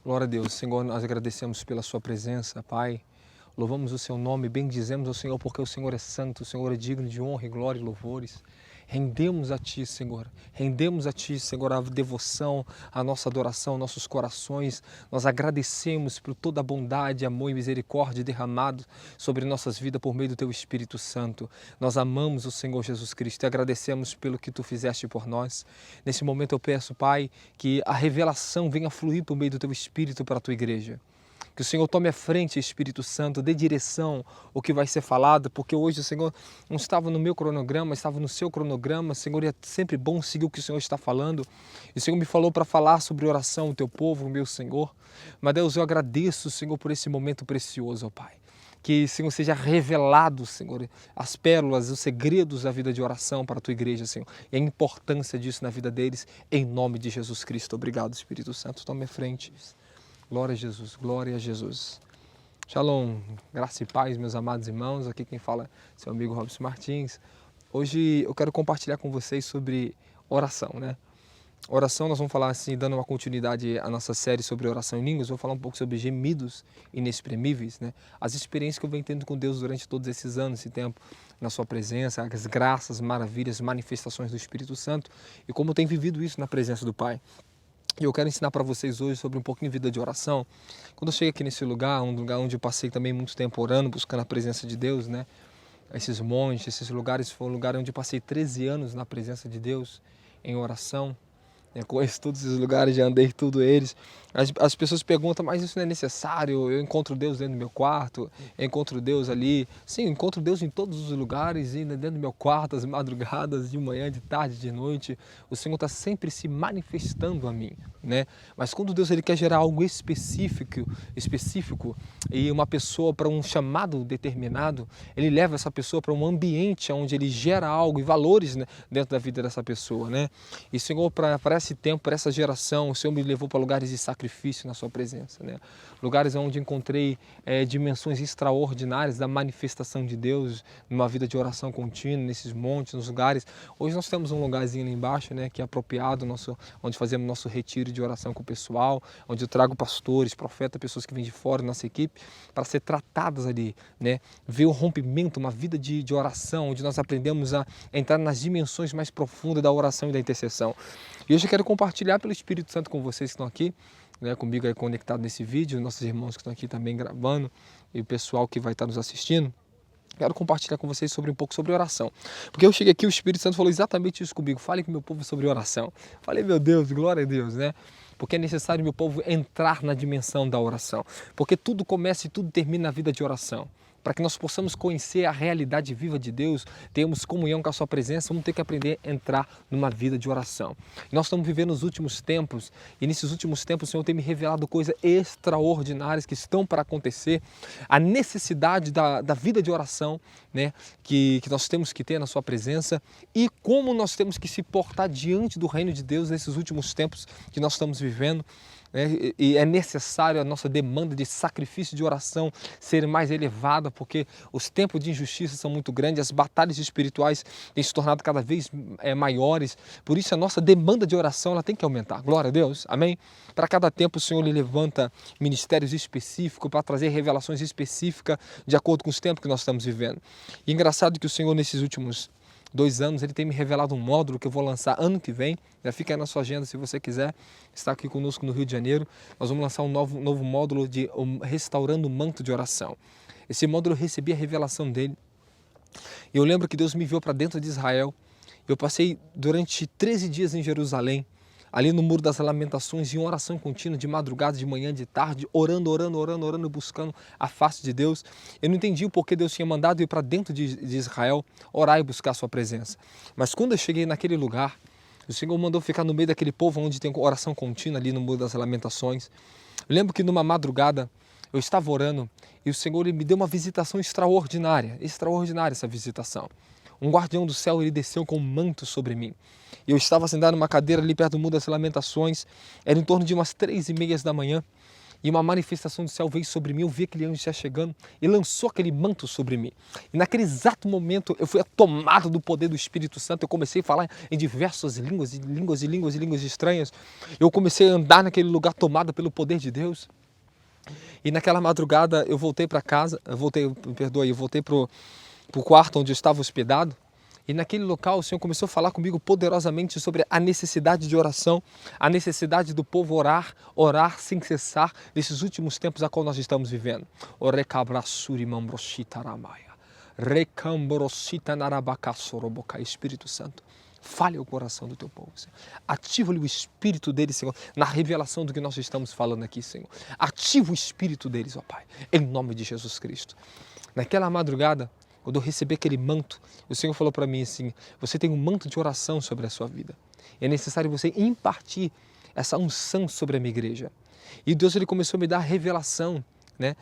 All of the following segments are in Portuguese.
Glória a Deus. Senhor, nós agradecemos pela sua presença, Pai. Louvamos o seu nome, bendizemos ao Senhor, porque o Senhor é santo, o Senhor é digno de honra e glória e louvores. Rendemos a Ti, Senhor. Rendemos a Ti, Senhor, a devoção, a nossa adoração, nossos corações. Nós agradecemos por toda a bondade, amor e misericórdia derramado sobre nossas vidas por meio do Teu Espírito Santo. Nós amamos o Senhor Jesus Cristo e agradecemos pelo que Tu fizeste por nós. Nesse momento eu peço, Pai, que a revelação venha fluir por meio do Teu Espírito para a Tua igreja. Que o Senhor tome a frente, Espírito Santo, dê direção ao que vai ser falado, porque hoje o Senhor não estava no meu cronograma, estava no seu cronograma. Senhor, é sempre bom seguir o que o Senhor está falando. E o Senhor me falou para falar sobre oração, o teu povo, o meu Senhor. Mas Deus, eu agradeço, Senhor, por esse momento precioso, ó Pai. Que, Senhor, seja revelado, Senhor, as pérolas, os segredos da vida de oração para a tua igreja, Senhor. E a importância disso na vida deles, em nome de Jesus Cristo. Obrigado, Espírito Santo. Tome a frente. Glória a Jesus, glória a Jesus. Shalom, graça e paz, meus amados irmãos. Aqui quem fala é seu amigo Robson Martins. Hoje eu quero compartilhar com vocês sobre oração, né? Oração, nós vamos falar assim, dando uma continuidade à nossa série sobre oração em línguas. Vou falar um pouco sobre gemidos inexprimíveis, né? As experiências que eu venho tendo com Deus durante todos esses anos, esse tempo, na sua presença, as graças, maravilhas, manifestações do Espírito Santo e como eu tenho vivido isso na presença do Pai. E eu quero ensinar para vocês hoje sobre um pouquinho de vida de oração. Quando eu cheguei aqui nesse lugar, um lugar onde eu passei também muito tempo orando, buscando a presença de Deus, né? Esses montes, esses lugares, foi um lugar onde eu passei 13 anos na presença de Deus, em oração. Eu conheço todos esses lugares, já andei tudo eles. As pessoas perguntam, mas isso não é necessário? Eu encontro Deus dentro do meu quarto, eu encontro Deus ali. Sim, eu encontro Deus em todos os lugares, e dentro do meu quarto, às madrugadas, de manhã, de tarde, de noite. O Senhor está sempre se manifestando a mim, né? Mas quando Deus ele quer gerar algo específico e uma pessoa para um chamado determinado, ele leva essa pessoa para um ambiente onde ele gera algo e valores, né, dentro da vida dessa pessoa, né? E Senhor, para esse tempo, para essa geração, o Senhor me levou para lugares de sacrifício na sua presença, né? Lugares onde encontrei dimensões extraordinárias da manifestação de Deus numa vida de oração contínua, nesses montes, nos lugares. Hoje nós temos um lugarzinho ali embaixo, né, que é apropriado, onde fazemos nosso retiro de oração com o pessoal, onde eu trago pastores, profetas, pessoas que vêm de fora, nossa equipe, para ser tratadas ali, né? Ver o rompimento, uma vida de oração, onde nós aprendemos a entrar nas dimensões mais profundas da oração e da intercessão. E hoje eu quero compartilhar pelo Espírito Santo com vocês que estão aqui, né, comigo aí conectado nesse vídeo, nossos irmãos que estão aqui também gravando e o pessoal que vai estar nos assistindo. Quero compartilhar com vocês um pouco sobre oração. Porque eu cheguei aqui, o Espírito Santo falou exatamente isso comigo. Fale com o meu povo sobre oração. Falei, meu Deus, glória a Deus, né? Porque é necessário, meu povo, entrar na dimensão da oração. Porque tudo começa e tudo termina na vida de oração. Para que nós possamos conhecer a realidade viva de Deus, termos comunhão com a sua presença, vamos ter que aprender a entrar numa vida de oração. Nós estamos vivendo os últimos tempos, e nesses últimos tempos o Senhor tem me revelado coisas extraordinárias que estão para acontecer. A necessidade da vida de oração, né, que nós temos que ter na sua presença, e como nós temos que se portar diante do reino de Deus nesses últimos tempos que nós estamos vivendo. E é necessário a nossa demanda de sacrifício de oração ser mais elevada, porque os tempos de injustiça são muito grandes, as batalhas espirituais têm se tornado cada vez maiores, por isso a nossa demanda de oração ela tem que aumentar. Glória a Deus, amém? Para cada tempo o Senhor lhe levanta ministérios específicos para trazer revelações específicas de acordo com os tempos que nós estamos vivendo. E engraçado que o Senhor nesses últimos 2 anos, ele tem me revelado um módulo que eu vou lançar ano que vem. Já fica aí na sua agenda se você quiser estar aqui conosco no Rio de Janeiro. Nós vamos lançar um novo módulo de Restaurando o Manto de Oração. Esse módulo eu recebi a revelação dele. Eu lembro que Deus me enviou para dentro de Israel. Eu passei durante 13 dias em Jerusalém, ali no Muro das Lamentações, em oração contínua, de madrugada, de manhã, de tarde, orando, buscando a face de Deus. Eu não entendi o porquê Deus tinha mandado eu ir para dentro de Israel, orar e buscar a sua presença. Mas quando eu cheguei naquele lugar, o Senhor mandou ficar no meio daquele povo onde tem oração contínua, ali no Muro das Lamentações. Eu lembro que numa madrugada, eu estava orando e o Senhor me deu uma visitação extraordinária essa visitação. Um guardião do céu, ele desceu com um manto sobre mim. Eu estava sentado numa cadeira ali perto do Muro das Lamentações, era em torno de umas 3h30 da manhã. E uma manifestação do céu veio sobre mim, eu vi aquele anjo já chegando e lançou aquele manto sobre mim. E naquele exato momento eu fui tomado do poder do Espírito Santo, eu comecei a falar em diversas línguas estranhas. Eu comecei a andar naquele lugar tomado pelo poder de Deus. E naquela madrugada eu voltei para casa, eu voltei para o quarto onde eu estava hospedado. E naquele local o Senhor começou a falar comigo poderosamente sobre a necessidade de oração, a necessidade do povo orar sem cessar nesses últimos tempos a qual nós estamos vivendo. Espírito Santo, fale ao coração do teu povo, Senhor. Ativa-lhe o espírito deles, Senhor, na revelação do que nós estamos falando aqui, Senhor. Ativa o espírito deles, ó Pai, em nome de Jesus Cristo. Naquela madrugada, quando eu recebi aquele manto, o Senhor falou para mim assim, você tem um manto de oração sobre a sua vida. É necessário você impartir essa unção sobre a minha igreja. E Deus ele começou a me dar a revelação, né,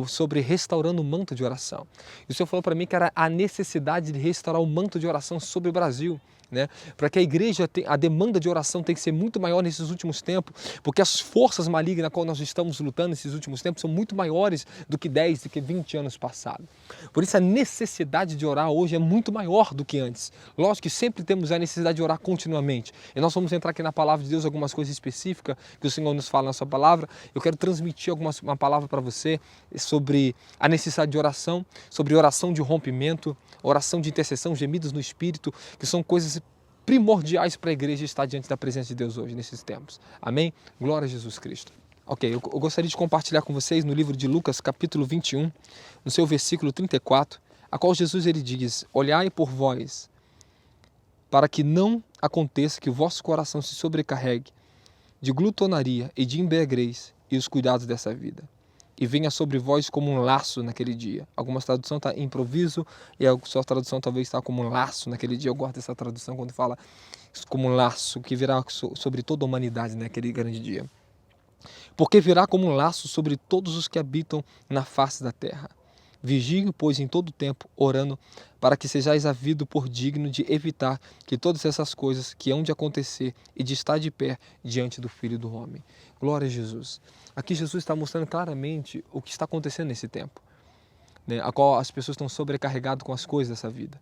sobre restaurando o manto de oração. E o Senhor falou para mim que era a necessidade de restaurar o manto de oração sobre o Brasil. Né? Para que a igreja, a demanda de oração tem que ser muito maior nesses últimos tempos, porque as forças malignas na qual nós estamos lutando nesses últimos tempos são muito maiores do que 10, do que 20 anos passados. Por isso a necessidade de orar hoje é muito maior do que antes. Lógico que sempre temos a necessidade de orar continuamente. E nós vamos entrar aqui na palavra de Deus, algumas coisas específicas que o Senhor nos fala na sua palavra. Eu quero transmitir uma palavra para você sobre a necessidade de oração, sobre oração de rompimento, oração de intercessão, gemidos no Espírito, que são coisas primordiais para a igreja estar diante da presença de Deus hoje, nesses tempos. Amém? Glória a Jesus Cristo. Ok, eu gostaria de compartilhar com vocês no livro de Lucas, capítulo 21, no seu versículo 34, a qual Jesus ele diz, olhai por vós, para que não aconteça que o vosso coração se sobrecarregue de glutonaria e de embriaguez e os cuidados dessa vida. E venha sobre vós como um laço naquele dia. Algumas traduções está improviso e a sua tradução talvez está como um laço naquele dia. Eu gosto dessa tradução quando fala como um laço que virá sobre toda a humanidade naquele grande dia. Porque virá como um laço sobre todos os que habitam na face da terra. Vigie, pois, em todo tempo, orando, para que sejais havido por digno de evitar que todas essas coisas que hão de acontecer e de estar de pé diante do Filho do Homem. Glória a Jesus. Aqui Jesus está mostrando claramente o que está acontecendo nesse tempo, né? A qual as pessoas estão sobrecarregadas com as coisas dessa vida.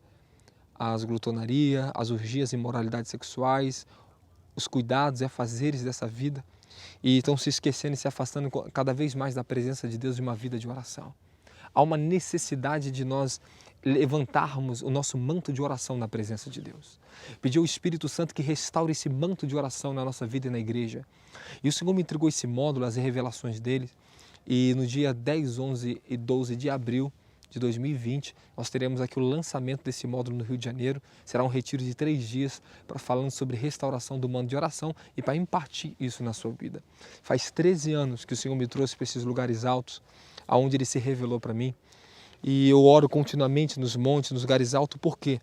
As glutonaria, as orgias e imoralidades sexuais, os cuidados e afazeres dessa vida. E estão se esquecendo e se afastando cada vez mais da presença de Deus de uma vida de oração. Há uma necessidade de nós levantarmos o nosso manto de oração na presença de Deus. Pedir ao Espírito Santo que restaure esse manto de oração na nossa vida e na igreja. E o Senhor me entregou esse módulo, as revelações dele, e no dia 10, 11 e 12 de abril de 2020, nós teremos aqui o lançamento desse módulo no Rio de Janeiro. Será um retiro de 3 dias falando sobre restauração do manto de oração e para impartir isso na sua vida. Faz 13 anos que o Senhor me trouxe para esses lugares altos, aonde Ele se revelou para mim. E eu oro continuamente nos montes, nos lugares altos, por quê?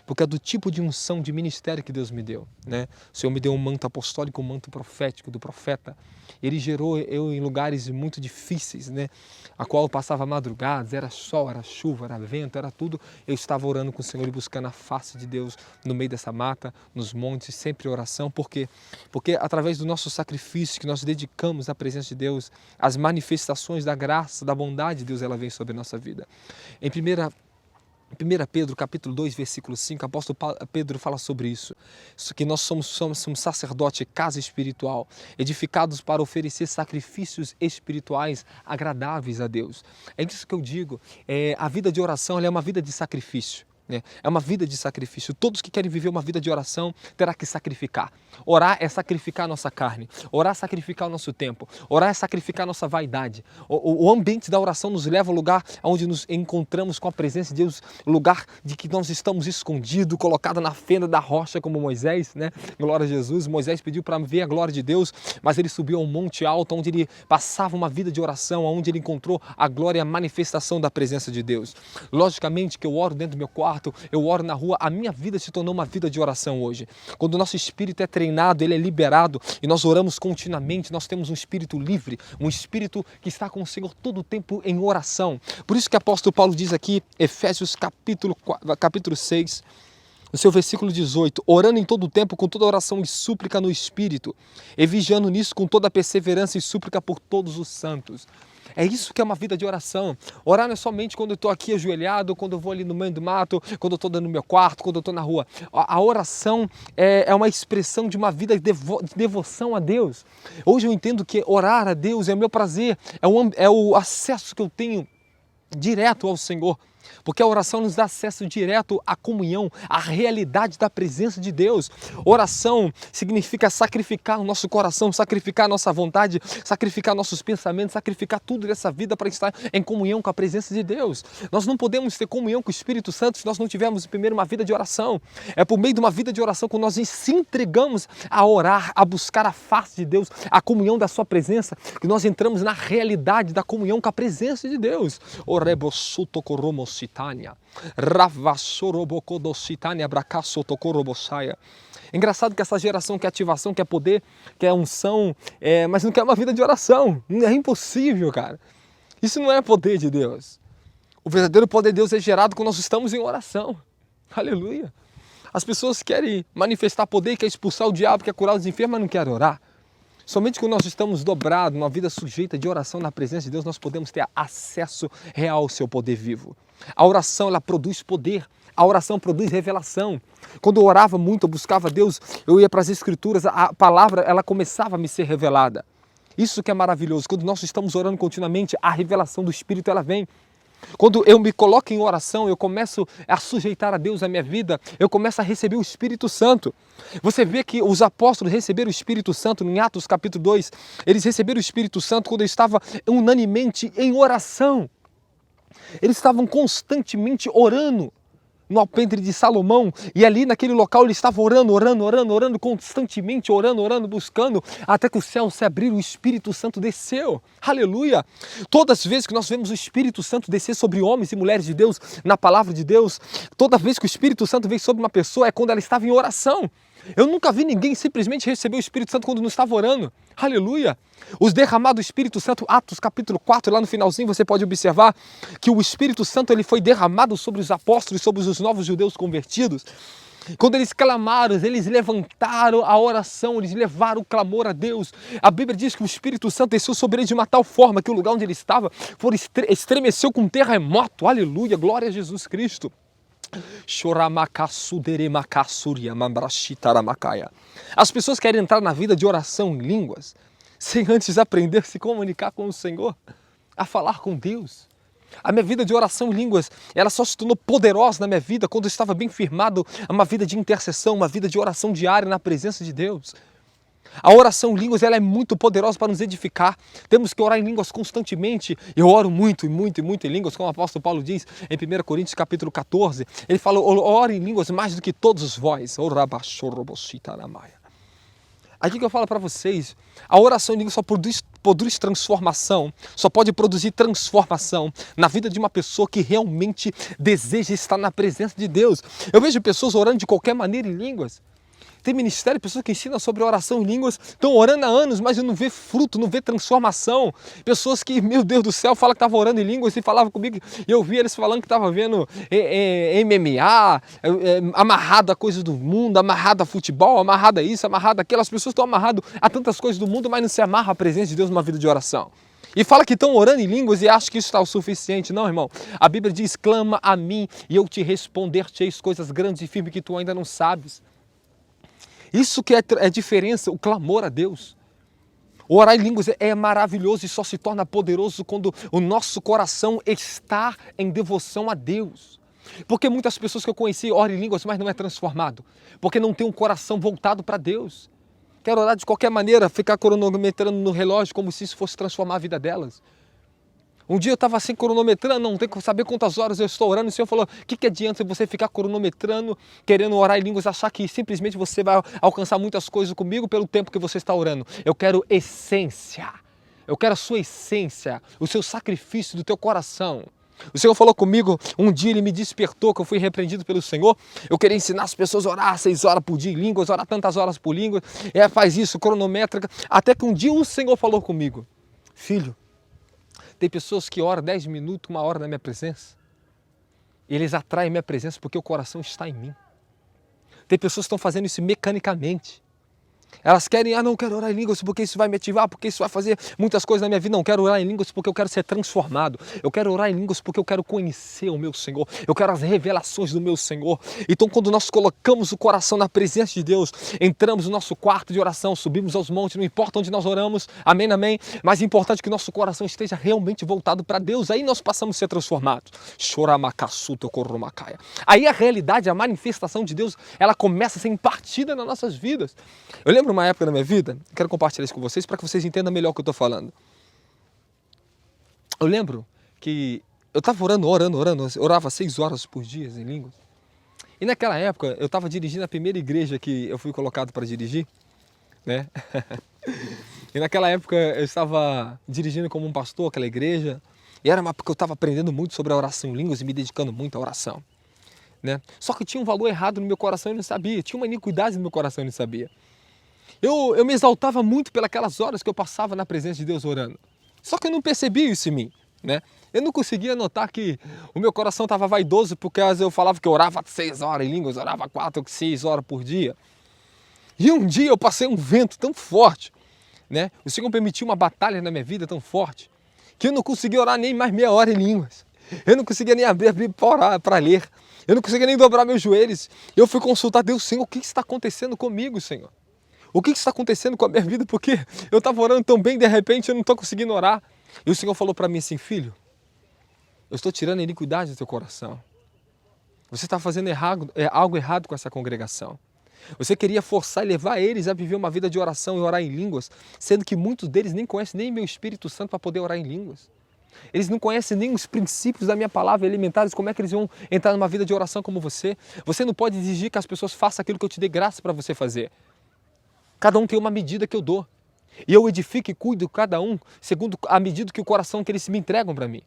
Porque é do tipo de unção, de ministério que Deus me deu, né? O Senhor me deu um manto apostólico, um manto profético do profeta. Ele gerou eu em lugares muito difíceis, né? A qual eu passava madrugadas, era sol, era chuva, era vento, era tudo. Eu estava orando com o Senhor e buscando a face de Deus no meio dessa mata, nos montes, sempre oração. Por quê? Porque através do nosso sacrifício que nós dedicamos à presença de Deus, as manifestações da graça, da bondade de Deus, ela vem sobre a nossa vida. Em 1 Pedro, capítulo 2, versículo 5, o apóstolo Pedro fala sobre isso, que nós somos um sacerdote, casa espiritual, edificados para oferecer sacrifícios espirituais agradáveis a Deus. É isso que eu digo, a vida de oração ela é uma vida de sacrifício. É uma vida de sacrifício. Todos que querem viver uma vida de oração terá que sacrificar. Orar é sacrificar a nossa carne. Orar é sacrificar o nosso tempo. Orar é sacrificar a nossa vaidade. O ambiente da oração nos leva ao lugar onde nos encontramos com a presença de Deus, o lugar de que nós estamos escondidos, colocado na fenda da rocha como Moisés, né? Glória a Jesus. Moisés pediu para ver a glória de Deus, mas ele subiu a um monte alto onde ele passava uma vida de oração, onde ele encontrou a glória e a manifestação da presença de Deus. Logicamente que eu oro dentro do meu quarto, eu oro na rua, a minha vida se tornou uma vida de oração hoje. Quando o nosso espírito é treinado, ele é liberado e nós oramos continuamente, nós temos um espírito livre, um espírito que está com o Senhor todo o tempo em oração. Por isso que o apóstolo Paulo diz aqui, Efésios capítulo 6, O seu versículo 18, orando em todo o tempo com toda oração e súplica no Espírito, e vigiando nisso com toda perseverança e súplica por todos os santos. É isso que é uma vida de oração. Orar não é somente quando eu estou aqui ajoelhado, quando eu vou ali no meio do mato, quando eu estou no meu quarto, quando eu estou na rua. A oração é uma expressão de uma vida de devoção a Deus. Hoje eu entendo que orar a Deus é meu prazer, é o acesso que eu tenho direto ao Senhor. Porque a oração nos dá acesso direto à comunhão, à realidade da presença de Deus. Oração significa sacrificar o nosso coração, sacrificar a nossa vontade, sacrificar nossos pensamentos, sacrificar tudo dessa vida para estar em comunhão com a presença de Deus. Nós não podemos ter comunhão com o Espírito Santo se nós não tivermos primeiro uma vida de oração. É por meio de uma vida de oração que nós se entregamos a orar, a buscar a face de Deus, a comunhão da sua presença, que nós entramos na realidade da comunhão com a presença de Deus. Engraçado que essa geração quer ativação, quer poder, quer unção, mas não quer uma vida de oração. É impossível, cara. Isso não é poder de Deus. O verdadeiro poder de Deus é gerado quando nós estamos em oração. Aleluia. As pessoas querem manifestar poder, querem expulsar o diabo, querem curar os enfermos, mas não querem orar. Somente quando nós estamos dobrados, numa vida sujeita de oração na presença de Deus, nós podemos ter acesso real ao seu poder vivo. A oração, ela produz poder. A oração produz revelação. Quando eu orava muito, eu buscava Deus, eu ia para as Escrituras, a palavra, ela começava a me ser revelada. Isso que é maravilhoso. Quando nós estamos orando continuamente, a revelação do Espírito, ela vem. Quando eu me coloco em oração, eu começo a sujeitar a Deus a minha vida, eu começo a receber o Espírito Santo. Você vê que os apóstolos receberam o Espírito Santo em Atos capítulo 2, eles receberam o Espírito Santo quando eles estavam unanimemente em oração. Eles estavam constantemente orando no alpendre de Salomão, e ali naquele local ele estava orando, constantemente orando, buscando, até que o céu se abriu, o Espírito Santo desceu. Aleluia! Todas as vezes que nós vemos o Espírito Santo descer sobre homens e mulheres de Deus, na palavra de Deus, toda vez que o Espírito Santo vem sobre uma pessoa é quando ela estava em oração. Eu nunca vi ninguém simplesmente receber o Espírito Santo quando não estava orando. Aleluia! Os derramados do Espírito Santo, Atos capítulo 4, lá no finalzinho você pode observar que o Espírito Santo ele foi derramado sobre os apóstolos, sobre os novos judeus convertidos. Quando eles clamaram, eles levantaram a oração, eles levaram o clamor a Deus. A Bíblia diz que o Espírito Santo desceu sobre eles de uma tal forma que o lugar onde ele estava estremeceu com um terremoto. Aleluia! Glória a Jesus Cristo. As pessoas querem entrar na vida de oração em línguas sem antes aprender a se comunicar com o Senhor, a falar com Deus. A minha vida de oração em línguas, ela só se tornou poderosa na minha vida quando eu estava bem firmado a uma vida de intercessão, uma vida de oração diária na presença de Deus. A oração em línguas ela é muito poderosa para nos edificar. Temos que orar em línguas constantemente. Eu oro muito em línguas, como o apóstolo Paulo diz em 1 Coríntios capítulo 14. Ele fala, ore em línguas mais do que todos vós. Aqui que eu falo para vocês, a oração em línguas só produz transformação, só pode produzir transformação na vida de uma pessoa que realmente deseja estar na presença de Deus. Eu vejo pessoas orando de qualquer maneira em línguas. Tem ministério, pessoas que ensinam sobre oração em línguas, estão orando há anos, mas não vê fruto, não vê transformação. Pessoas que, meu Deus do céu, falam que estavam orando em línguas e falavam comigo, e eu vi eles falando que estavam vendo MMA, amarrado a coisas do mundo, amarrado a futebol, amarrado a isso, amarrado a aquilo. As pessoas estão amarradas a tantas coisas do mundo, mas não se amarram à presença de Deus numa vida de oração. E fala que estão orando em línguas e acham que isso está o suficiente. Não, irmão. A Bíblia diz, clama a mim e eu te responder-te coisas grandes e firmes que tu ainda não sabes. Isso que é a diferença, o clamor a Deus. O orar em línguas é maravilhoso e só se torna poderoso quando o nosso coração está em devoção a Deus. Porque muitas pessoas que eu conheci oram em línguas, mas não é transformado. Porque não tem um coração voltado para Deus. Quer orar de qualquer maneira, ficar cronometrando no relógio como se isso fosse transformar a vida delas. Um dia eu estava assim cronometrando, não tem que saber quantas horas eu estou orando. O Senhor falou, o que adianta você ficar cronometrando, querendo orar em línguas, achar que simplesmente você vai alcançar muitas coisas comigo pelo tempo que você está orando. Eu quero essência, eu quero a sua essência, o seu sacrifício do teu coração. O Senhor falou comigo, um dia Ele me despertou, que eu fui repreendido pelo Senhor. Eu queria ensinar as pessoas a orar 6 horas por dia em línguas, orar tantas horas por língua. Faz isso, cronométrica. Até que um dia o Senhor falou comigo, filho, tem pessoas que oram 10 minutos, 1 hora na minha presença. E eles atraem minha presença porque o coração está em mim. Tem pessoas que estão fazendo isso mecanicamente. Elas querem, não, eu quero orar em línguas porque isso vai me ativar, porque isso vai fazer muitas coisas na minha vida. Não, eu quero orar em línguas porque eu quero ser transformado. Eu quero orar em línguas porque eu quero conhecer o meu Senhor. Eu quero as revelações do meu Senhor. Então, quando nós colocamos o coração na presença de Deus, entramos no nosso quarto de oração, subimos aos montes, não importa onde nós oramos, amém, amém. Mas é importante que nosso coração esteja realmente voltado para Deus. Aí nós passamos a ser transformados. Aí a realidade, a manifestação de Deus, ela começa a ser impartida nas nossas vidas. Eu lembro uma época da minha vida, quero compartilhar isso com vocês para que vocês entendam melhor o que eu estou falando. Eu lembro que eu estava orando, eu orava 6 horas por dia em línguas. E naquela época eu estava dirigindo a primeira igreja que eu fui colocado para dirigir, né? E naquela época eu estava dirigindo como um pastor aquela igreja, e era uma época que eu estava aprendendo muito sobre a oração em línguas e me dedicando muito à oração, né? Só que tinha um valor errado no meu coração e eu não sabia, tinha uma iniquidade no meu coração e eu não sabia. Eu me exaltava muito pelas horas que eu passava na presença de Deus orando. Só que eu não percebia isso em mim, né? Eu não conseguia notar que o meu coração estava vaidoso porque às vezes eu falava que eu orava 6 horas em línguas, orava 4 ou 6 horas por dia. E um dia eu passei um vento tão forte, né? O Senhor permitiu uma batalha na minha vida tão forte que eu não conseguia orar nem mais meia hora em línguas. Eu não conseguia nem abrir para orar, para ler. Eu não conseguia nem dobrar meus joelhos. Eu fui consultar Deus, Senhor, o que está acontecendo comigo, Senhor? O que está acontecendo com a minha vida? Porque eu estava orando tão bem, de repente eu não estou conseguindo orar. E o Senhor falou para mim assim, filho, eu estou tirando a iniquidade do teu coração. Você está fazendo algo errado com essa congregação. Você queria forçar e levar eles a viver uma vida de oração e orar em línguas, sendo que muitos deles nem conhecem nem meu Espírito Santo para poder orar em línguas. Eles não conhecem nem os princípios da minha palavra elementares, como é que eles vão entrar numa vida de oração como você. Você não pode exigir que as pessoas façam aquilo que eu te dei graça para você fazer. Cada um tem uma medida que eu dou. E eu edifico e cuido de cada um segundo a medida que o coração que eles me entregam para mim.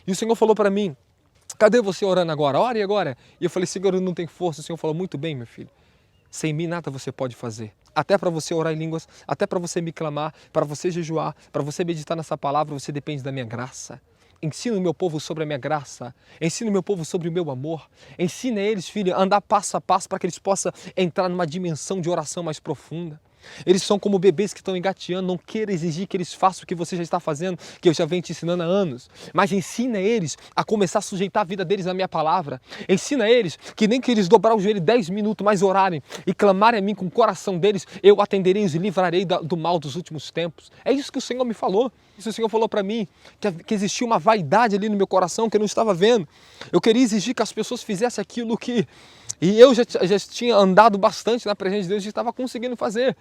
E o Senhor falou para mim, cadê você orando agora? Ore agora. E eu falei, Senhor, eu não tenho força. O Senhor falou, muito bem, meu filho. Sem mim nada você pode fazer. Até para você orar em línguas, até para você me clamar, para você jejuar, para você meditar nessa palavra, você depende da minha graça. Ensina o meu povo sobre a minha graça. Ensina o meu povo sobre o meu amor. Ensina eles, filho, a andar passo a passo para que eles possam entrar numa dimensão de oração mais profunda. Eles são como bebês que estão engateando, não queira exigir que eles façam o que você já está fazendo, que eu já venho te ensinando há anos. Mas ensina eles a começar a sujeitar a vida deles na minha palavra. Ensina eles que nem que eles dobrar o joelho 10 minutos, mas orarem e clamarem a mim com o coração deles, eu atenderei e os livrarei do mal dos últimos tempos. É isso que o Senhor me falou. Isso o Senhor falou para mim, que existia uma vaidade ali no meu coração que eu não estava vendo. Eu queria exigir que as pessoas fizessem aquilo que... E eu já tinha andado bastante na presença de Deus e estava conseguindo fazer.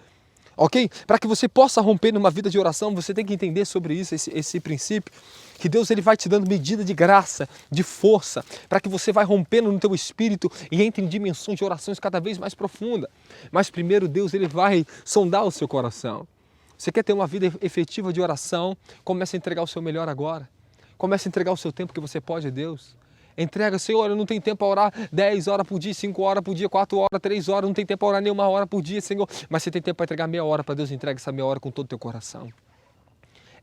Ok? Para que você possa romper numa vida de oração, você tem que entender sobre isso, esse princípio, que Deus ele vai te dando medida de graça, de força, para que você vai rompendo no teu espírito e entre em dimensões de orações cada vez mais profundas. Mas primeiro Deus ele vai sondar o seu coração. Você quer ter uma vida efetiva de oração? Comece a entregar o seu melhor agora. Comece a entregar o seu tempo que você pode a Deus. Entrega, Senhor, eu não tenho tempo para orar 10 horas por dia, 5 horas por dia, 4 horas, 3 horas, não tenho tempo para orar nem 1 hora por dia, Senhor. Mas você tem tempo para entregar meia hora para Deus, entrega essa meia hora com todo o teu coração.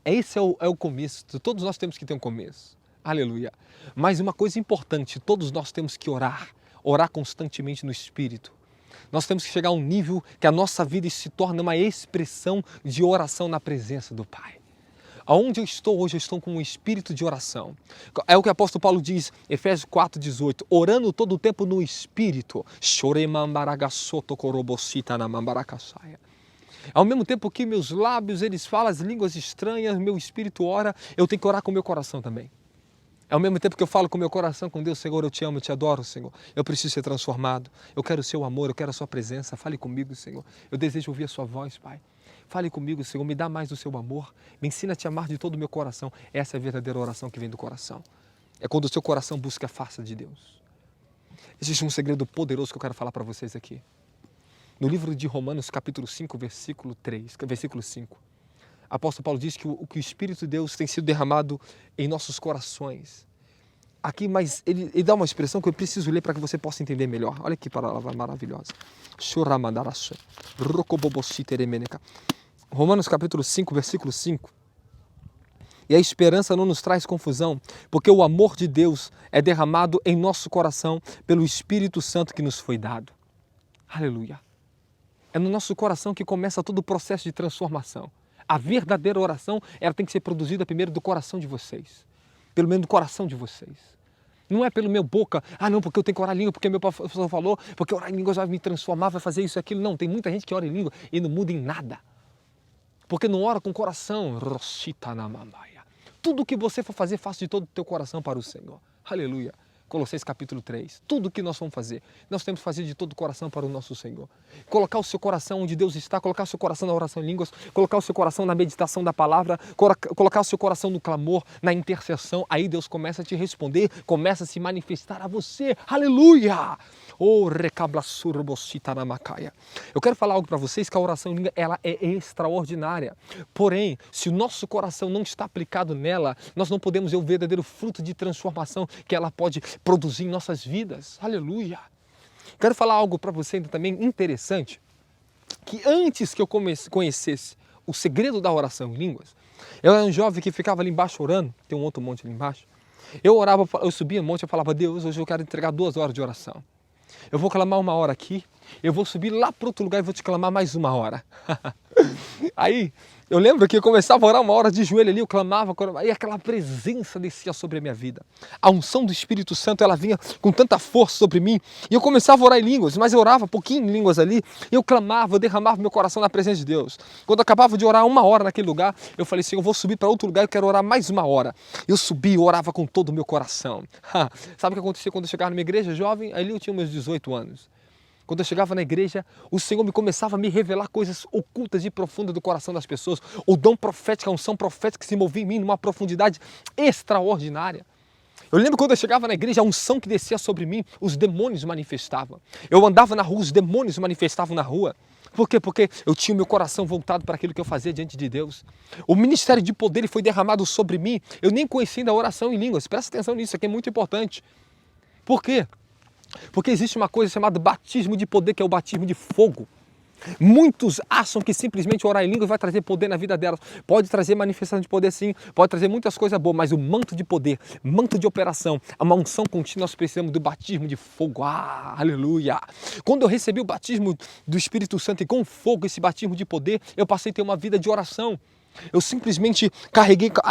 Esse é o começo, todos nós temos que ter um começo. Aleluia. Mas uma coisa importante, todos nós temos que orar constantemente no Espírito. Nós temos que chegar a um nível que a nossa vida se torne uma expressão de oração na presença do Pai. Aonde eu estou hoje, eu estou com um espírito de oração. É o que o apóstolo Paulo diz, Efésios 4,18, orando todo o tempo no Espírito. Ao mesmo tempo que meus lábios eles falam as línguas estranhas, meu espírito ora, eu tenho que orar com o meu coração também. Ao mesmo tempo que eu falo com o meu coração, com Deus, Senhor, eu te amo, eu te adoro, Senhor. Eu preciso ser transformado, eu quero o seu amor, eu quero a sua presença. Fale comigo, Senhor. Eu desejo ouvir a sua voz, Pai. Fale comigo, Senhor, me dá mais do seu amor. Me ensina a te amar de todo o meu coração. Essa é a verdadeira oração que vem do coração. É quando o seu coração busca a face de Deus. Existe um segredo poderoso que eu quero falar para vocês aqui. No livro de Romanos, capítulo 5, versículo 5. O apóstolo Paulo diz que o Espírito de Deus tem sido derramado em nossos corações. Aqui, mas ele dá uma expressão que eu preciso ler para que você possa entender melhor. Olha que palavra maravilhosa. Romanos capítulo 5, versículo 5. E a esperança não nos traz confusão, porque o amor de Deus é derramado em nosso coração pelo Espírito Santo que nos foi dado. Aleluia. É no nosso coração que começa todo o processo de transformação. A verdadeira oração, ela tem que ser produzida primeiro do coração de vocês. Pelo menos do coração de vocês. Não é pelo meu boca, não, porque eu tenho que orar em língua, porque meu professor falou, porque orar em língua vai me transformar, vai fazer isso e aquilo. Não, tem muita gente que ora em língua e não muda em nada. Porque não ora com o coração. Tudo que você for fazer, faça de todo o teu coração para o Senhor. Aleluia. Colossenses capítulo 3. Tudo que nós vamos fazer, nós temos que fazer de todo o coração para o nosso Senhor. Colocar o seu coração onde Deus está, colocar o seu coração na oração em línguas, colocar o seu coração na meditação da palavra, colocar o seu coração no clamor, na intercessão. Aí Deus começa a te responder, começa a se manifestar a você. Aleluia! Eu quero falar algo para vocês, que a oração em língua, ela é extraordinária. Porém, se o nosso coração não está aplicado nela, nós não podemos ver o verdadeiro fruto de transformação que ela pode produzir em nossas vidas. Aleluia! Quero falar algo para você ainda também interessante, que antes que eu conhecesse o segredo da oração em línguas, eu era um jovem que ficava ali embaixo orando, tem um outro monte ali embaixo. Eu orava, eu subia um monte e falava, Deus, hoje eu quero entregar 2 horas de oração. Eu vou clamar 1 hora aqui, eu vou subir lá para outro lugar e vou te clamar mais 1 hora. Aí, eu lembro que eu começava a orar 1 hora de joelho ali, eu clamava, e aquela presença descia sobre a minha vida. A unção do Espírito Santo, ela vinha com tanta força sobre mim, e eu começava a orar em línguas, mas eu orava pouquinho em línguas ali, e eu clamava, eu derramava meu coração na presença de Deus. Quando eu acabava de orar 1 hora naquele lugar, eu falei assim, eu vou subir para outro lugar, eu quero orar mais 1 hora. Eu subi e orava com todo o meu coração. Sabe o que acontecia quando eu chegava na minha igreja jovem? Ali eu tinha meus 18 anos. Quando eu chegava na igreja, o Senhor começava a me revelar coisas ocultas e profundas do coração das pessoas. O dom profético, a unção profética que se movia em mim numa profundidade extraordinária. Eu lembro quando eu chegava na igreja, a unção que descia sobre mim, os demônios manifestavam. Eu andava na rua, os demônios manifestavam na rua. Por quê? Porque eu tinha o meu coração voltado para aquilo que eu fazia diante de Deus. O ministério de poder foi derramado sobre mim. Eu nem conhecia ainda a oração em línguas. Presta atenção nisso, isso aqui é muito importante. Por quê? Porque existe uma coisa chamada batismo de poder, que é o batismo de fogo. Muitos acham que simplesmente orar em línguas vai trazer poder na vida delas. Pode trazer manifestação de poder sim, pode trazer muitas coisas boas, mas o manto de poder, manto de operação, uma unção contínua, nós precisamos do batismo de fogo. Aleluia! Quando eu recebi o batismo do Espírito Santo e com fogo, esse batismo de poder, eu passei a ter uma vida de oração. Eu simplesmente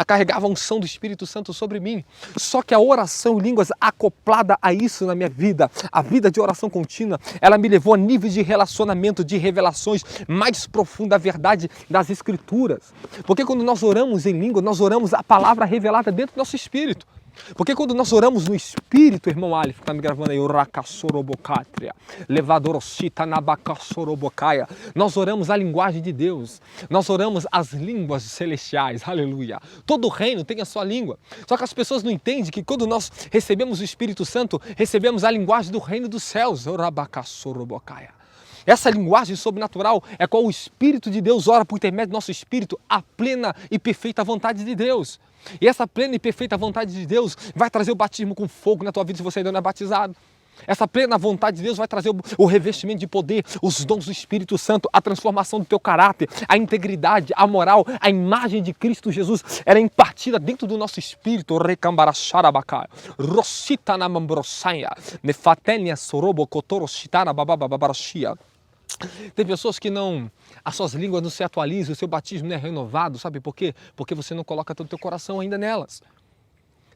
carregava a unção do Espírito Santo sobre mim. Só que a oração em línguas acoplada a isso na minha vida, a vida de oração contínua, ela me levou a níveis de relacionamento, de revelações mais profundas da verdade das Escrituras. Porque quando nós oramos em língua, nós oramos a palavra revelada dentro do nosso espírito. Porque quando nós oramos no Espírito, irmão Alif, que está me gravando aí, nós oramos a linguagem de Deus, nós oramos as línguas celestiais, aleluia. Todo reino tem a sua língua, só que as pessoas não entendem que quando nós recebemos o Espírito Santo, recebemos a linguagem do reino dos céus, essa linguagem sobrenatural é qual o Espírito de Deus ora por intermédio do nosso Espírito, a plena e perfeita vontade de Deus. E essa plena e perfeita vontade de Deus vai trazer o batismo com fogo na tua vida se você ainda não é batizado. Essa plena vontade de Deus vai trazer o revestimento de poder, os dons do Espírito Santo, a transformação do teu caráter, a integridade, a moral, a imagem de Cristo Jesus. Ela é impartida dentro do nosso espírito. Tem pessoas que não, as suas línguas não se atualizam, o seu batismo não é renovado, sabe por quê? Porque você não coloca todo o teu coração ainda nelas.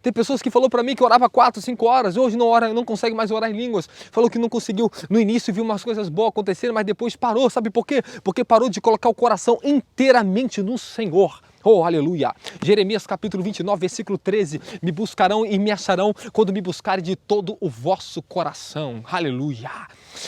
Tem pessoas que falou para mim que orava 4, 5 horas, hoje não ora, não consegue mais orar em línguas. Falou que não conseguiu no início, viu umas coisas boas acontecerem, mas depois parou, sabe por quê? Porque parou de colocar o coração inteiramente no Senhor. Oh, aleluia! Jeremias capítulo 29, versículo 13. Me buscarão e me acharão quando me buscarem de todo o vosso coração. Aleluia!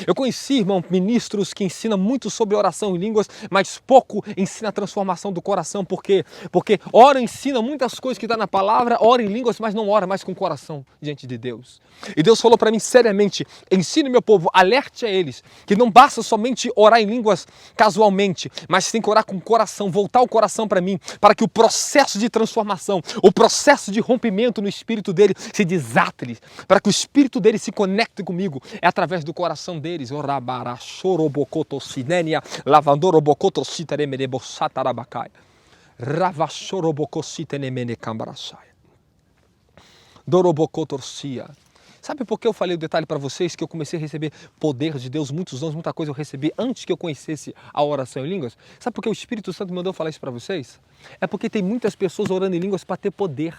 Eu conheci, irmão, ministros que ensinam muito sobre oração em línguas, mas pouco ensina a transformação do coração. Por quê? Porque ora ensina muitas coisas que está na palavra, ora em línguas, mas não ora mais com o coração diante de Deus. E Deus falou para mim seriamente, ensine meu povo, alerte a eles, que não basta somente orar em línguas casualmente, mas tem que orar com o coração, voltar o coração para mim, para que o processo de transformação, o processo de rompimento no espírito dele se desate, para que o espírito dele se conecte comigo, é através do coração deles. Sabe por que eu falei o detalhe para vocês que eu comecei a receber poder de Deus, muitos dons, muita coisa eu recebi antes que eu conhecesse a oração em línguas? Sabe por que o Espírito Santo mandou falar isso para vocês? É porque tem muitas pessoas orando em línguas para ter poder.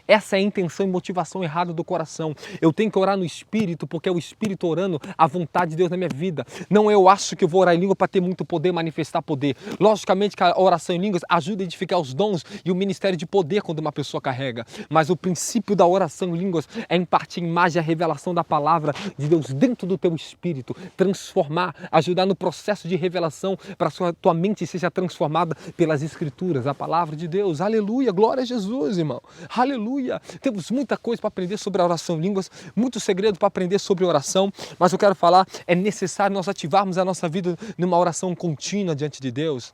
Essa é a intenção e motivação errada do coração. Eu tenho que orar no Espírito, porque é o Espírito orando a vontade de Deus na minha vida. Não eu acho que eu vou orar em língua para ter muito poder, manifestar poder. Logicamente que a oração em línguas ajuda a edificar os dons e o ministério de poder quando uma pessoa carrega. Mas o princípio da oração em línguas é impartir a imagem e a revelação da palavra de Deus dentro do teu espírito. Transformar, ajudar no processo de revelação para que a tua mente seja transformada pelas Escrituras, a palavra de Deus. Aleluia, glória a Jesus, irmão. Aleluia. Temos muita coisa para aprender sobre a oração em línguas, muito segredo para aprender sobre oração, mas eu quero falar, é necessário nós ativarmos a nossa vida numa oração contínua diante de Deus.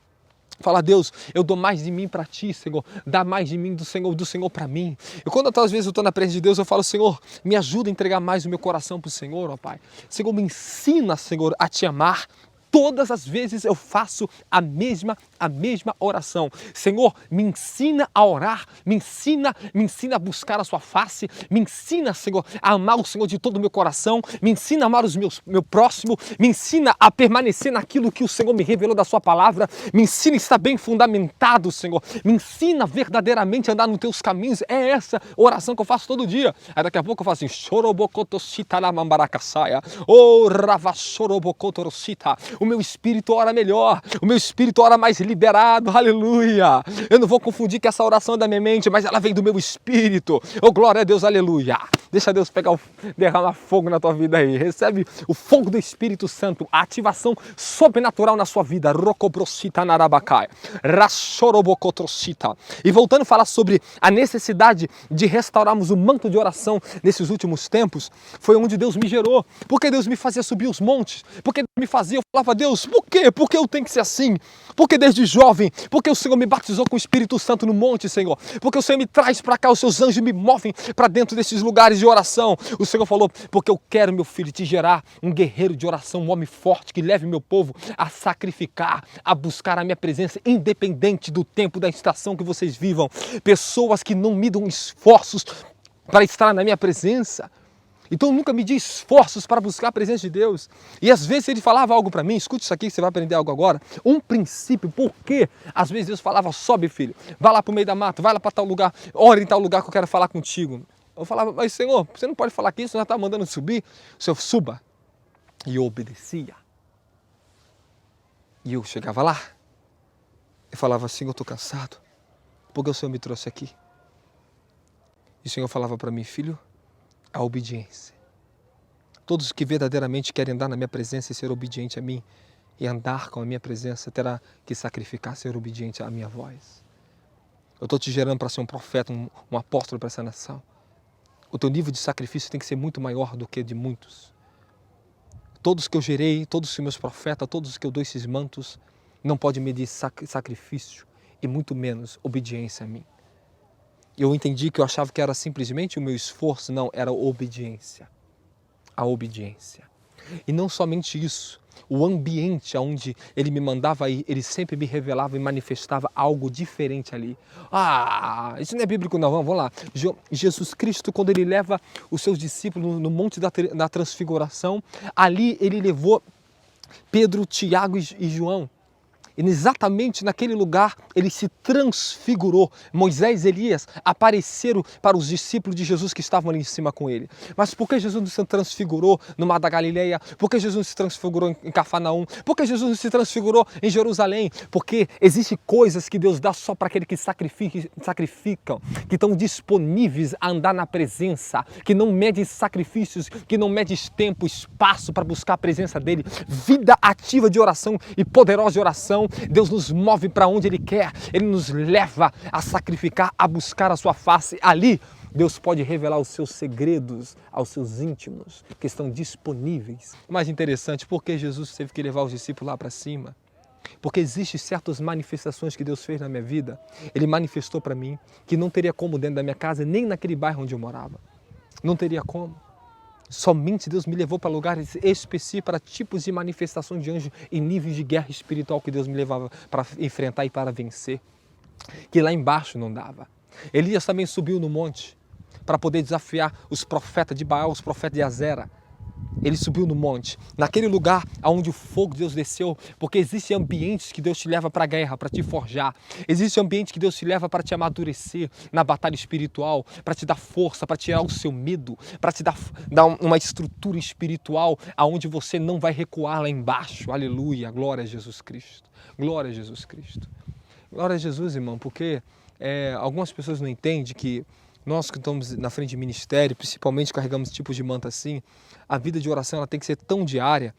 Fala, Deus, eu dou mais de mim para Ti, Senhor, dá mais de mim do Senhor para mim. E quando às vezes eu estou na presença de Deus, eu falo, Senhor, me ajuda a entregar mais o meu coração para o Senhor, ó Pai. Senhor, me ensina, Senhor, a Te amar. Todas as vezes eu faço a mesma oração. Senhor, me ensina a orar, me ensina a buscar a sua face, me ensina, Senhor, a amar o Senhor de todo o meu coração, me ensina a amar meu próximo, me ensina a permanecer naquilo que o Senhor me revelou da sua palavra, me ensina a estar bem fundamentado, Senhor, me ensina verdadeiramente a andar nos teus caminhos. É essa oração que eu faço todo dia. Aí daqui a pouco eu faço assim, o meu espírito ora melhor, o meu espírito ora mais liberado, aleluia. Eu não vou confundir que essa oração é da minha mente, mas ela vem do meu espírito. Oh, glória a Deus, aleluia. Deixa Deus derramar fogo na tua vida aí. Recebe o fogo do Espírito Santo, a ativação sobrenatural na sua vida. E voltando a falar sobre a necessidade de restaurarmos o manto de oração nesses últimos tempos, foi onde Deus me gerou. Porque Deus me fazia subir os montes, porque Deus me fazia, eu falava, Deus, por quê? Porque eu tenho que ser assim? Porque desde jovem, porque o Senhor me batizou com o Espírito Santo no monte, Senhor. Porque o Senhor me traz para cá, os seus anjos me movem para dentro desses lugares de oração. O Senhor falou, porque eu quero, meu filho, te gerar um guerreiro de oração, um homem forte que leve meu povo a sacrificar, a buscar a minha presença, independente do tempo, da estação que vocês vivam. Pessoas que não midam esforços para estar na minha presença. Então eu nunca medi esforços para buscar a presença de Deus. E às vezes ele falava algo para mim, escute isso aqui que você vai aprender algo agora. Um princípio, por quê? Às vezes Deus falava, sobe filho, vai lá para o meio da mata, vai lá para tal lugar, ora em tal lugar que eu quero falar contigo. Eu falava, mas Senhor, você não pode falar que isso, já está mandando subir. O Senhor, suba. E eu obedecia. E eu chegava lá, e falava assim, eu estou cansado, porque o Senhor me trouxe aqui. E o Senhor falava para mim, filho, a obediência. Todos que verdadeiramente querem andar na minha presença e ser obediente a mim, e andar com a minha presença, terá que sacrificar, ser obediente à minha voz. Eu estou te gerando para ser um profeta, um apóstolo para essa nação. O teu nível de sacrifício tem que ser muito maior do que de muitos. Todos que eu gerei, todos os meus profetas, todos que eu dou esses mantos, não pode medir sacrifício e muito menos obediência a mim. Eu entendi que eu achava que era simplesmente o meu esforço, não, era a obediência. A obediência. E não somente isso, o ambiente onde ele me mandava ir, ele sempre me revelava e manifestava algo diferente ali. Ah, isso não é bíblico não, vamos lá. Jesus Cristo, quando ele leva os seus discípulos no Monte da Transfiguração, ali ele levou Pedro, Tiago e João. E exatamente naquele lugar ele se transfigurou. Moisés e Elias apareceram para os discípulos de Jesus que estavam ali em cima com ele. Mas por que Jesus não se transfigurou no Mar da Galileia? Por que Jesus não se transfigurou em Cafarnaum? Por que Jesus não se transfigurou em Jerusalém? Porque existem coisas que Deus dá só para aqueles que sacrificam, que estão disponíveis a andar na presença, que não medem sacrifícios, que não medem tempo, espaço para buscar a presença dele. Vida ativa de oração e poderosa de oração. Deus nos move para onde Ele quer, Ele nos leva a sacrificar, a buscar a sua face. Ali, Deus pode revelar os seus segredos aos seus íntimos, que estão disponíveis. O mais interessante, por que Jesus teve que levar os discípulos lá para cima? Porque existem certas manifestações que Deus fez na minha vida. Ele manifestou para mim que não teria como dentro da minha casa, nem naquele bairro onde eu morava. Não teria como. Somente Deus me levou para lugares específicos, para tipos de manifestações de anjo e níveis de guerra espiritual que Deus me levava para enfrentar e para vencer. Que lá embaixo não dava. Elias também subiu no monte. para poder desafiar os profetas de Baal, os profetas de Azera. Ele subiu no monte, naquele lugar onde o fogo de Deus desceu, porque existem ambientes que Deus te leva para a guerra, para te forjar. Existe ambiente que Deus te leva para te amadurecer na batalha espiritual, para te dar força, para tirar o seu medo, para te dar uma estrutura espiritual aonde você não vai recuar lá embaixo. Aleluia, glória a Jesus Cristo. Glória a Jesus Cristo. Glória a Jesus, irmão, porque algumas pessoas não entendem que nós que estamos na frente de ministério, principalmente carregamos tipos de manto assim, a vida de oração ela tem que ser tão diária,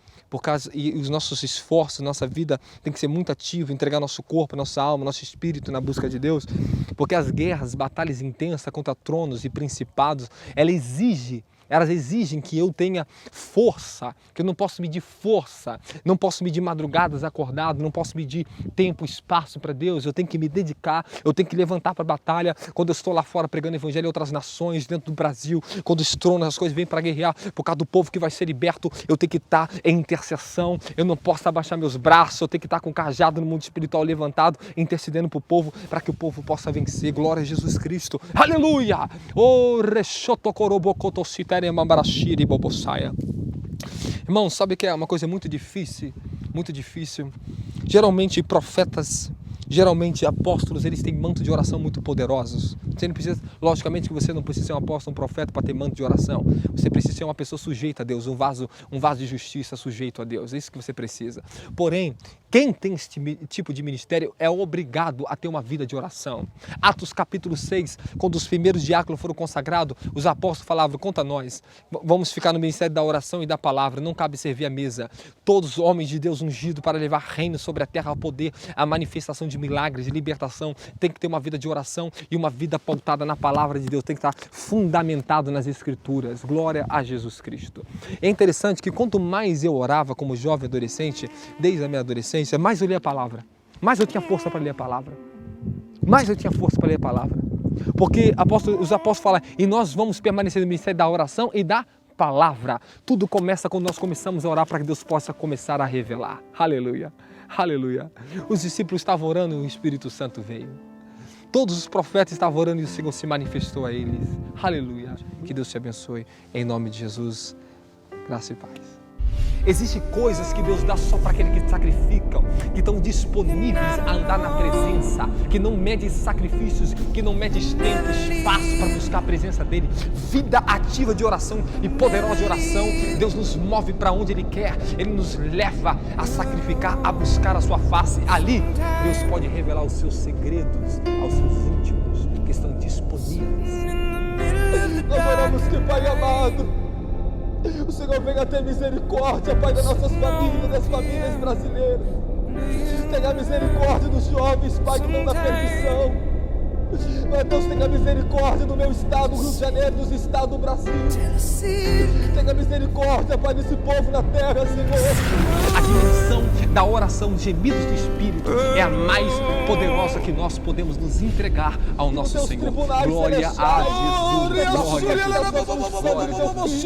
e os nossos esforços, nossa vida tem que ser muito ativa, entregar nosso corpo, nossa alma, nosso espírito na busca de Deus, porque as guerras, batalhas intensas contra tronos e principados, elas exigem que eu tenha força, que eu não posso medir força, não posso medir madrugadas acordado, não posso medir tempo, espaço para Deus, eu tenho que me dedicar, eu tenho que levantar para a batalha, quando eu estou lá fora pregando evangelho em outras nações, dentro do Brasil, quando os tronos, as coisas vêm para guerrear, por causa do povo que vai ser liberto, eu tenho que estar em intercessão, eu não posso abaixar meus braços, eu tenho que estar com o cajado no mundo espiritual levantado, intercedendo para o povo, para que o povo possa vencer. Glória a Jesus Cristo. Aleluia! Irmão, sabe que é uma coisa muito difícil? Muito difícil. Geralmente profetas, geralmente apóstolos, eles têm manto de oração muito poderosos. Você não precisa, logicamente que você não precisa ser um apóstolo, um profeta para ter manto de oração. Você precisa ser uma pessoa sujeita a Deus, um vaso de justiça sujeito a Deus. É isso que você precisa. Porém, quem tem esse tipo de ministério é obrigado a ter uma vida de oração. Atos capítulo 6, quando os primeiros diáconos foram consagrados, os apóstolos falavam, conta nós, vamos ficar no ministério da oração e da palavra, não cabe servir a mesa. Todos os homens de Deus ungidos para levar reino sobre a terra, ao poder, a manifestação de milagres, de libertação, tem que ter uma vida de oração e uma vida pautada na palavra de Deus, tem que estar fundamentado nas escrituras. Glória a Jesus Cristo. É interessante que quanto mais eu orava como jovem adolescente, desde a minha adolescência, mais eu lia a palavra, mais eu tinha força para ler a palavra, porque os apóstolos falam, e nós vamos permanecer no ministério da oração e da palavra. Tudo começa quando nós começamos a orar para que Deus possa começar a revelar. Aleluia, aleluia. Os discípulos estavam orando e o Espírito Santo veio. Todos os profetas estavam orando e o Senhor se manifestou a eles. Aleluia. Que Deus te abençoe. Em nome de Jesus. Graça e paz. Existem coisas que Deus dá só para aqueles que sacrificam, que estão disponíveis a andar na presença, que não mede sacrifícios, que não mede tempo, espaço para buscar a presença dEle. Vida ativa de oração e poderosa de oração. Deus nos move para onde Ele quer. Ele nos leva a sacrificar, a buscar a sua face. Ali, Deus pode revelar os seus segredos aos seus íntimos, que estão disponíveis. Nós oramos que, Pai amado, o Senhor venha ter misericórdia, Pai, das nossas famílias, das famílias brasileiras. Tenha misericórdia dos jovens, Pai, que estão na perdição. Mas Deus, tenha misericórdia do meu estado, Rio de Janeiro, dos estados do Brasil. Tenha misericórdia, Pai, desse povo na terra, Senhor. A dimensão da oração, gemidos do Espírito, é a mais poderosa que nós podemos nos entregar ao nosso Senhor. Glória a Jesus. Glória a Jesus.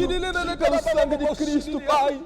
Pelo sangue de Cristo, Pai.